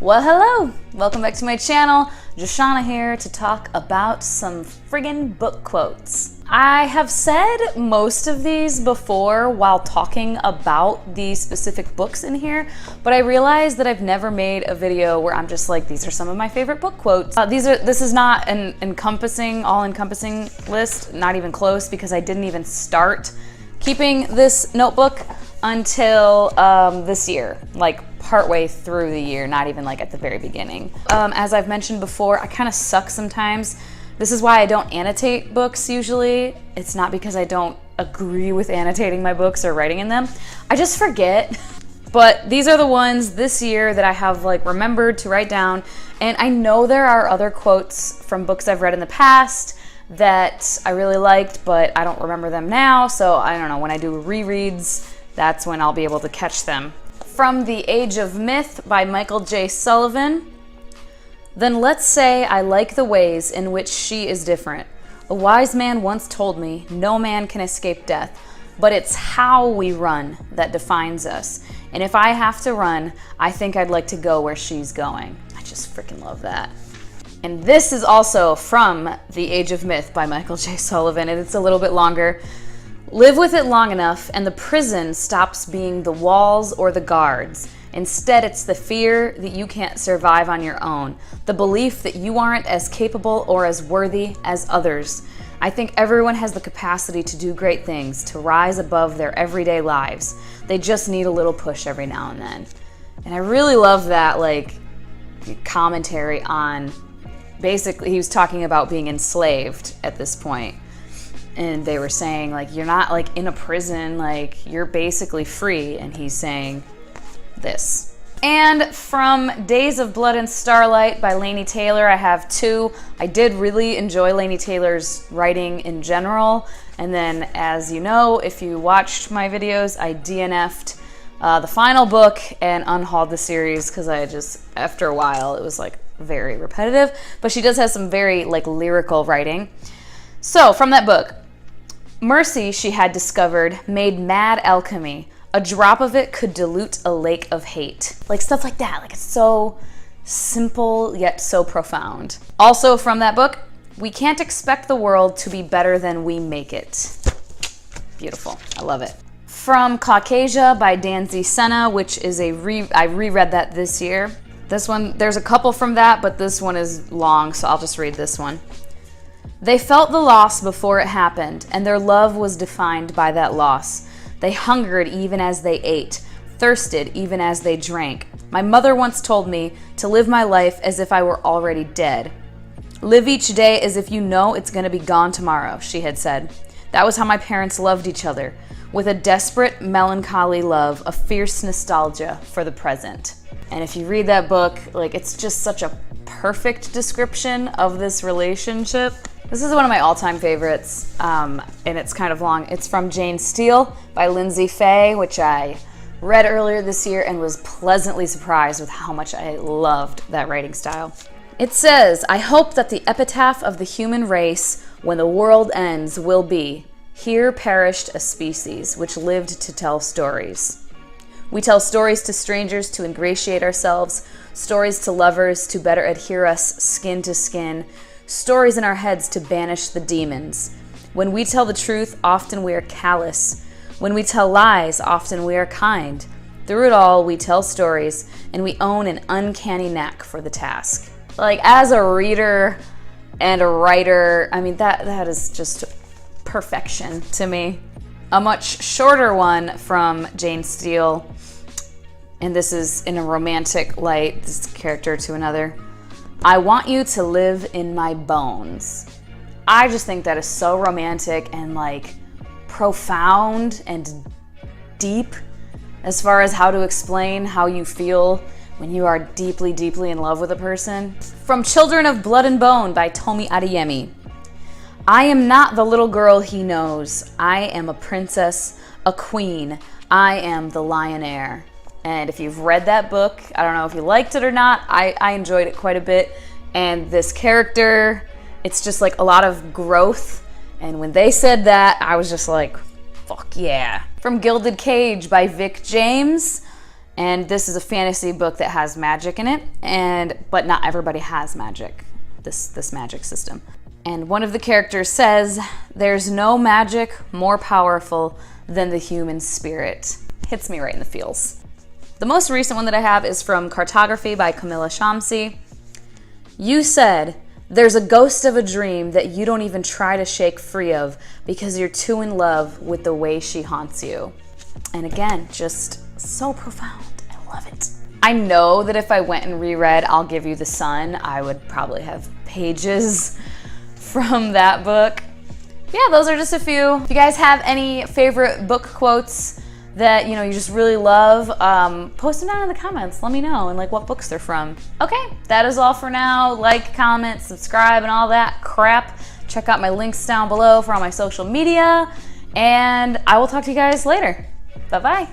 Well, hello! Welcome back to my channel. Joshana here to talk about some friggin' book quotes. I have said most of these before while talking about the specific books in here, but I realized that I've never made a video where I'm just like, these are some of my favorite book quotes. This is not an all-encompassing list, not even close, because I didn't even start keeping this notebook until this year, like partway through the year, not even like at the very beginning. As I've mentioned before, I kind of suck sometimes. This is why I don't annotate books usually. It's not because I don't agree with annotating my books or writing in them. I just forget. But these are the ones this year that I have like remembered to write down. And I know there are other quotes from books I've read in the past that I really liked, but I don't remember them now. So I don't know, when I do rereads, that's when I'll be able to catch them. From The Age of Myth by Michael J. Sullivan. Then let's say I like the ways in which she is different. A wise man once told me, no man can escape death, but it's how we run that defines us. And if I have to run, I think I'd like to go where she's going. I just freaking love that. And this is also from The Age of Myth by Michael J. Sullivan, and it's a little bit longer. Live with it long enough, and the prison stops being the walls or the guards. Instead, it's the fear that you can't survive on your own, the belief that you aren't as capable or as worthy as others. I think everyone has the capacity to do great things, to rise above their everyday lives. They just need a little push every now and then. And I really love that, like, commentary on, basically, he was talking about being enslaved at this point. And they were saying, like, you're not, like, in a prison, like, you're basically free. And he's saying this. And from Days of Blood and Starlight by Laini Taylor, I have two. I did really enjoy Laini Taylor's writing in general. And then, as you know, if you watched my videos, I DNF'd the final book and unhauled the series because I just, after a while, it was, like, very repetitive. But she does have some very, like, lyrical writing. So, from that book, mercy, she had discovered, made mad alchemy. A drop of it could dilute a lake of hate. Like stuff like that. Like it's so simple yet so profound. Also from that book, we can't expect the world to be better than we make it. Beautiful. I love it. From Caucasia by Danzy Senna, which is I reread that this year. This one, there's a couple from that, but this one is long, so I'll just read this one. They felt the loss before it happened, and their love was defined by that loss. They hungered even as they ate, thirsted even as they drank. My mother once told me to live my life as if I were already dead. Live each day as if you know it's going to be gone tomorrow, she had said. That was how my parents loved each other, with a desperate, melancholy love, a fierce nostalgia for the present. And if you read that book, like it's just such a perfect description of this relationship. This is one of my all-time favorites, and it's kind of long. It's from Jane Steele by Lindsay Fay, which I read earlier this year and was pleasantly surprised with how much I loved that writing style. It says, I hope that the epitaph of the human race when the world ends will be, here perished a species which lived to tell stories. We tell stories to strangers to ingratiate ourselves, stories to lovers to better adhere us skin to skin, stories in our heads to banish the demons. When we tell the truth, often we are callous. When we tell lies, often we are kind. Through it all, we tell stories, and we own an uncanny knack for the task. Like, as a reader and a writer, I mean, that is just perfection to me. A much shorter one from Jane Steele, and this is in a romantic light, this character to another. I want you to live in my bones. I just think that is so romantic and like profound and deep as far as how to explain how you feel when you are deeply, deeply in love with a person. From Children of Blood and Bone by Tomi Adeyemi. I am not the little girl he knows. I am a princess, a queen. I am the Lionaire. And if you've read that book, I don't know if you liked it or not, I enjoyed it quite a bit. And this character, it's just like a lot of growth. And when they said that, I was just like, fuck yeah. From Gilded Cage by Vic James. And this is a fantasy book that has magic in it, but not everybody has magic, this magic system. And one of the characters says, "There's no magic more powerful than the human spirit." Hits me right in the feels. The most recent one that I have is from Cartography by Camilla Shamsi. "You said, there's a ghost of a dream that you don't even try to shake free of because you're too in love with the way she haunts you." And again, just so profound. I love it. I know that if I went and reread I'll Give You the Sun, I would probably have pages from that book. Yeah, those are just a few. If you guys have any favorite book quotes that you just really love, post them down in the comments. Let me know and like what books they're from. Okay, that is all for now. Like, comment, subscribe, and all that crap. Check out my links down below for all my social media, and I will talk to you guys later. Bye-bye.